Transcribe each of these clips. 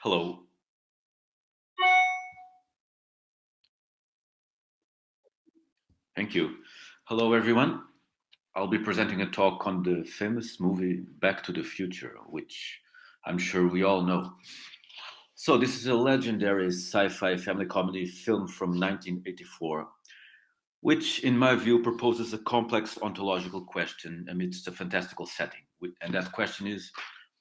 Hello. Thank you. Hello, everyone. I'll be presenting a talk on the famous movie Back to the Future, which I'm sure we all know. So, this is a legendary sci fi family comedy film from 1984, which, in my view, proposes a complex ontological question amidst a fantastical setting. And that question is,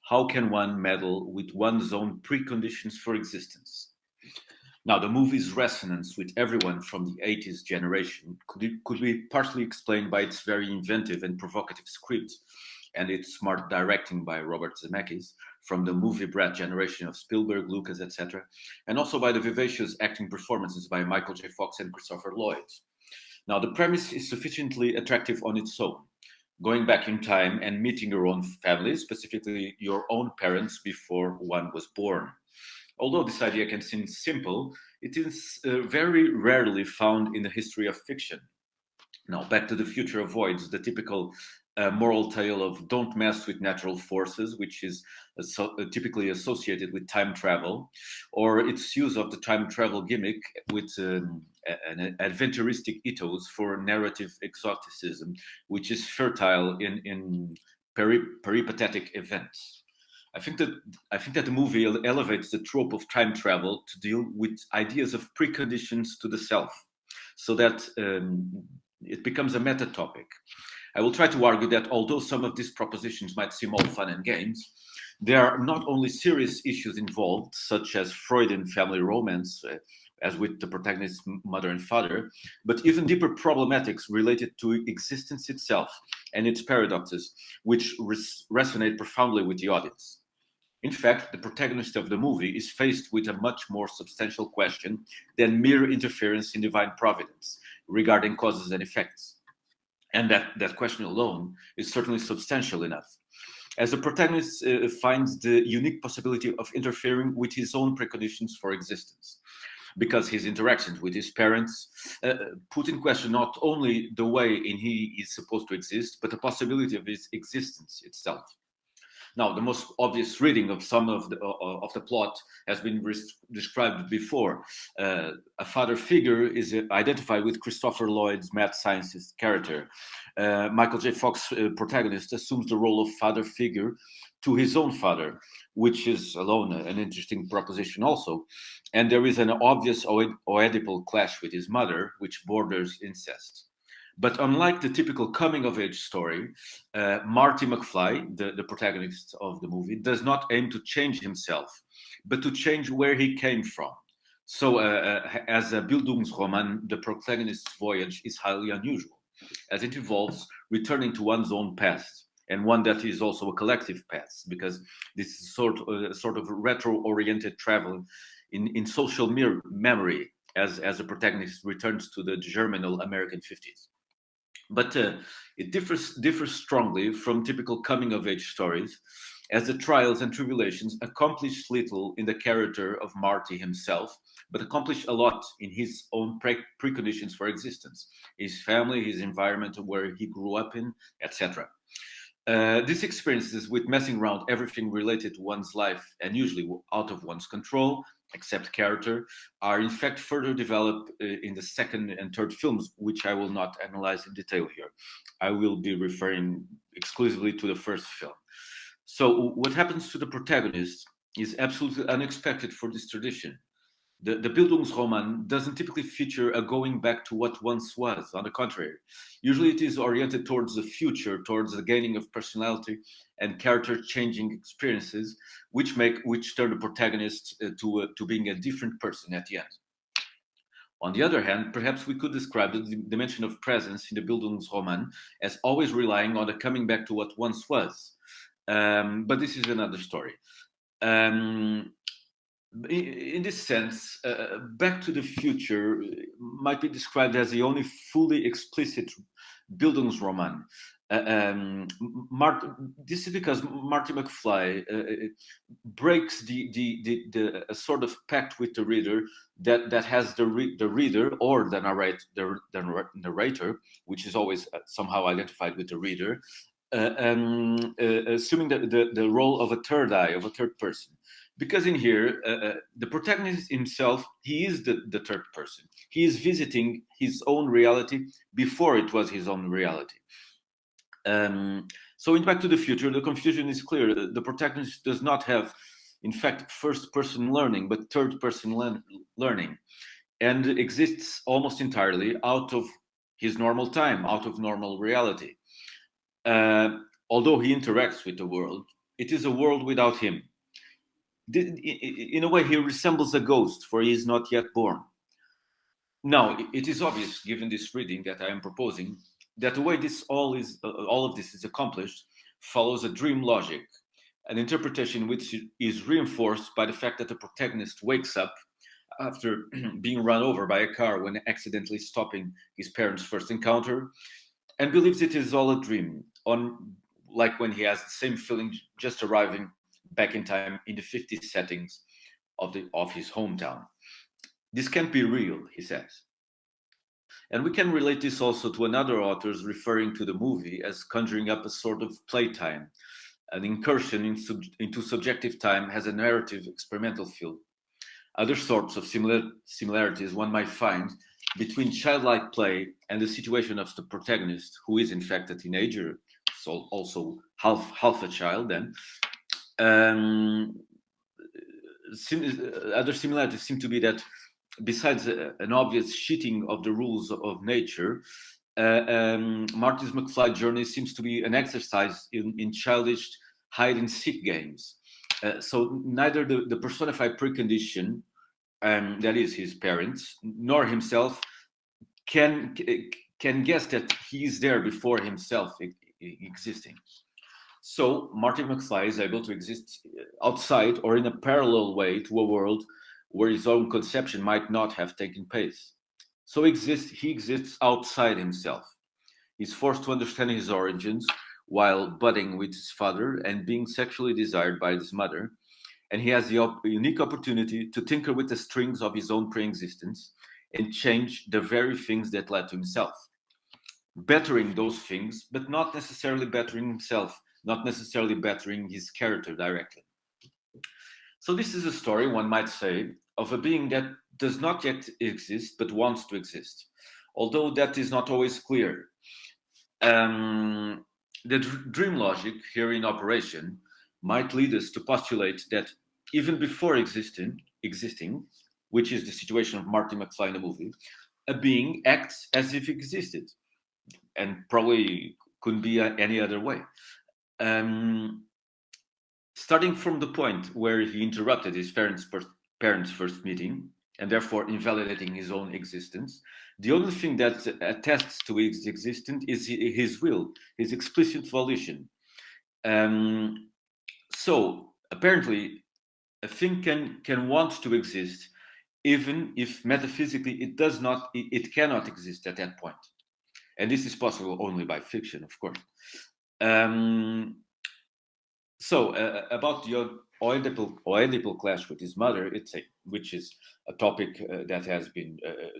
how can one meddle with one's own preconditions for existence? Now, the movie's resonance with everyone from the eighties generation could be partially explained by its very inventive and provocative script and its smart directing by Robert Zemeckis from the movie brat generation of Spielberg, Lucas, etc., and also by the vivacious acting performances by Michael J. Fox and Christopher Lloyd. Now, the premise is sufficiently attractive on its own. Going back in time and meeting your own family, specifically your own parents before one was born. Although this idea can seem simple, it is very rarely found in the history of fiction. Now, Back to the Future avoids the typical moral tale of don't mess with natural forces, which is typically associated with time travel, or its use of the time travel gimmick with an adventuristic ethos for narrative exoticism, which is fertile in peripatetic events. I think that I think that the movie elevates the trope of time travel to deal with ideas of preconditions to the self, so that it becomes a meta topic. I will try to argue that although some of these propositions might seem all fun and games, there are not only serious issues involved, such as Freudian family romance, as with the protagonist's mother and father, but even deeper problematics related to existence itself and its paradoxes, which resonate profoundly with the audience. In fact, the protagonist of the movie is faced with a much more substantial question than mere interference in divine providence regarding causes and effects. And that question alone is certainly substantial enough. As the protagonist finds the unique possibility of interfering with his own preconditions for existence, because his interactions with his parents put in question not only the way in he is supposed to exist, but the possibility of his existence itself. Now, the most obvious reading of some of the plot has been described before. A father figure is identified with Christopher Lloyd's mad scientist character. Michael J. Fox, protagonist, assumes the role of father figure to his own father, which is alone an interesting proposition also. And there is an obvious Oedipal clash with his mother, which borders incest. But unlike the typical coming of age story, Marty McFly, the protagonist of the movie, does not aim to change himself, but to change where he came from. So, as a Bildungsroman, the protagonist's voyage is highly unusual, as it involves returning to one's own past, and one that is also a collective past, because this is sort of retro-oriented travel in social memory, as the protagonist returns to the germinal American 50s. But it differs strongly from typical coming of age stories, as the trials and tribulations accomplish little in the character of Marty himself, but accomplish a lot in his own preconditions for existence, his family, his environment where he grew up in, etc. These experiences with messing around everything related to one's life and usually out of one's control, except character, are in fact further developed in the second and third films, which I will not analyze in detail here. I will be referring exclusively to the first film. So, what happens to the protagonist is absolutely unexpected for this tradition. The Bildungsroman doesn't typically feature a going back to what once was. On the contrary, usually it is oriented towards the future, towards the gaining of personality and character-changing experiences, which turn the protagonist to being a different person at the end. On the other hand, perhaps we could describe the dimension of presence in the Bildungsroman as always relying on the coming back to what once was. But this is another story. In this sense, Back to the Future might be described as the only fully explicit Bildungsroman. This is because Marty McFly breaks the a sort of pact with the reader that has the reader or the narrator, which is always somehow identified with the reader, assuming the role of a third eye, of a third person. Because in here, the protagonist himself, he is the third person. He is visiting his own reality before it was his own reality. So in Back to the Future, the confusion is clear. The protagonist does not have, in fact, first-person learning, but third-person learning, and exists almost entirely out of his normal time, out of normal reality. Although he interacts with the world, it is a world without him. In a way, he resembles a ghost, for he is not yet born. Now, it is obvious, given this reading that I am proposing, that the way all of this is accomplished follows a dream logic, an interpretation which is reinforced by the fact that the protagonist wakes up after being run over by a car when accidentally stopping his parents' first encounter, and believes it is all a dream, like when he has the same feeling just arriving back in time in the 50s settings of his hometown. This can't be real, he says. And we can relate this also to another authors referring to the movie as conjuring up a sort of playtime. An incursion into subjective time has a narrative experimental feel. Other sorts of similarities one might find between childlike play and the situation of the protagonist, who is in fact a teenager, so also half a child then. Other similarities seem to be that besides an obvious cheating of the rules of nature, Marty McFly's journey seems to be an exercise in childish hide-and-seek games. So neither the personified precondition, that is his parents, nor himself can guess that he is there before himself existing. So Marty McFly is able to exist outside or in a parallel way to a world where his own conception might not have taken place. So he exists outside himself. He's forced to understand his origins while budding with his father and being sexually desired by his mother. And he has the unique opportunity to tinker with the strings of his own pre-existence and change the very things that led to himself. Bettering those things, but not necessarily bettering himself, not necessarily bettering his character directly. So this is a story, one might say, of a being that does not yet exist, but wants to exist. Although that is not always clear. The dream logic here in operation might lead us to postulate that even before existing, which is the situation of Marty McFly in the movie, a being acts as if existed, and probably couldn't be any other way. Starting from the point where he interrupted his parents' first meeting, and therefore invalidating his own existence, the only thing that attests to his existence is his will, his explicit volition. So apparently, a thing can want to exist, even if metaphysically it cannot exist at that point. And this is possible only by fiction, of course. About the Oedipal clash with his mother, which is a topic that has been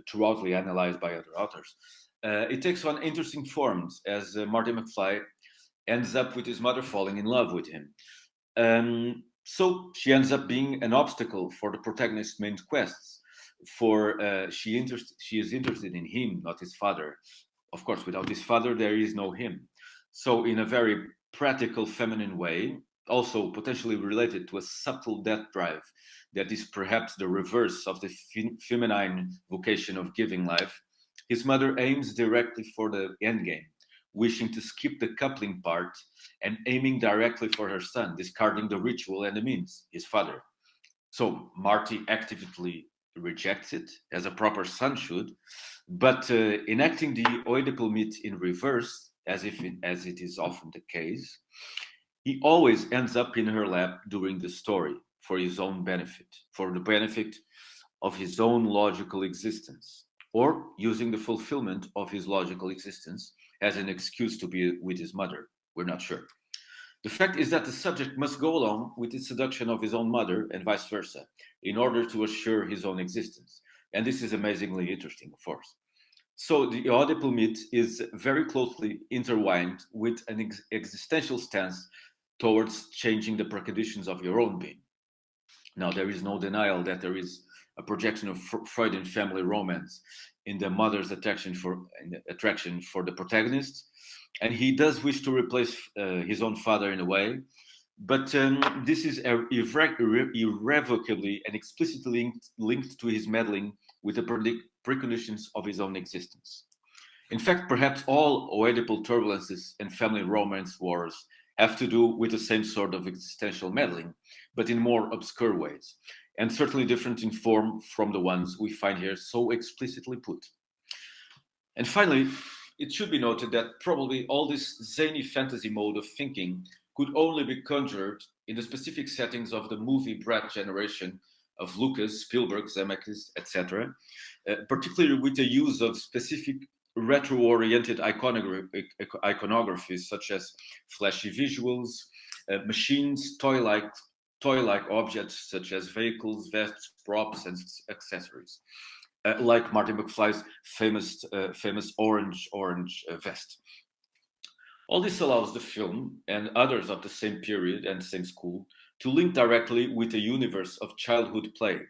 throughoutly analyzed by other authors. It takes on interesting forms as Marty McFly ends up with his mother falling in love with him. So she ends up being an obstacle for the protagonist's main quests. She is interested in him, not his father. Of course, without his father, there is no him. So in a very practical, feminine way, also potentially related to a subtle death drive that is perhaps the reverse of the feminine vocation of giving life, his mother aims directly for the endgame, wishing to skip the coupling part and aiming directly for her son, discarding the ritual and the means, his father. So Marty actively rejects it, as a proper son should, but enacting the Oedipal myth in reverse, as it is often the case, he always ends up in her lap during the story for his own benefit, for the benefit of his own logical existence, or using the fulfillment of his logical existence as an excuse to be with his mother. We're not sure. The fact is that the subject must go along with the seduction of his own mother and vice versa in order to assure his own existence. And this is amazingly interesting, of course. So the Oedipal myth is very closely intertwined with an existential stance towards changing the preconditions of your own being. Now, there is no denial that there is a projection of Freudian family romance in the mother's attraction for the protagonist, and he does wish to replace his own father in a way, but this is irrevocably and explicitly linked to his meddling with the preconditions of his own existence. In fact, perhaps all Oedipal turbulences and family romance wars have to do with the same sort of existential meddling, but in more obscure ways, and certainly different in form from the ones we find here so explicitly put. And finally, it should be noted that probably all this zany fantasy mode of thinking could only be conjured in the specific settings of the movie brat generation of Lucas, Spielberg, Zemeckis, etc., particularly with the use of specific retro-oriented iconographies such as flashy visuals, machines, toy-like objects such as vehicles, vests, props, and accessories, like Martin McFly's famous orange vest. All this allows the film and others of the same period and same school to link directly with the universe of childhood play.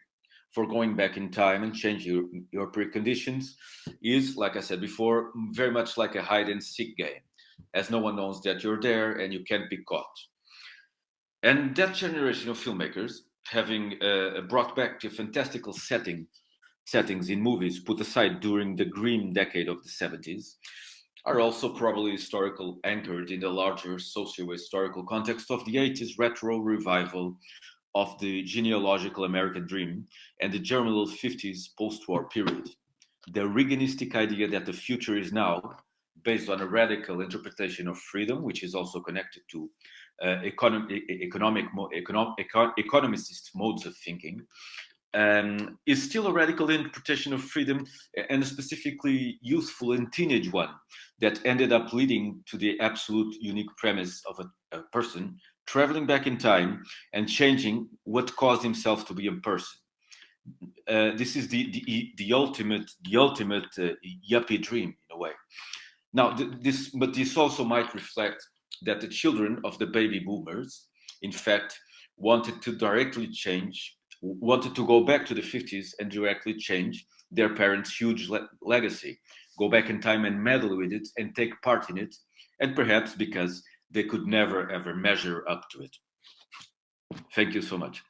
For going back in time and changing your preconditions is, like I said before, very much like a hide and seek game, as no one knows that you're there and you can't be caught. And that generation of filmmakers, having brought back the fantastical settings in movies put aside during the green decade of the 70s, are also probably historical anchored in the larger socio-historical context of the 80s retro revival of the genealogical American dream and the germinal 50s post-war period. The Reaganistic idea that the future is now, based on a radical interpretation of freedom, which is also connected to economicist modes of thinking, is still a radical interpretation of freedom, and a specifically youthful and teenage one that ended up leading to the absolute unique premise of a person traveling back in time and changing what caused himself to be a person. This is the ultimate yuppie dream in a way. Now, this also might reflect that the children of the baby boomers, in fact, wanted to go back to the 50s and directly change their parents' huge legacy, go back in time and meddle with it and take part in it, and perhaps because they could never ever measure up to it. Thank you so much.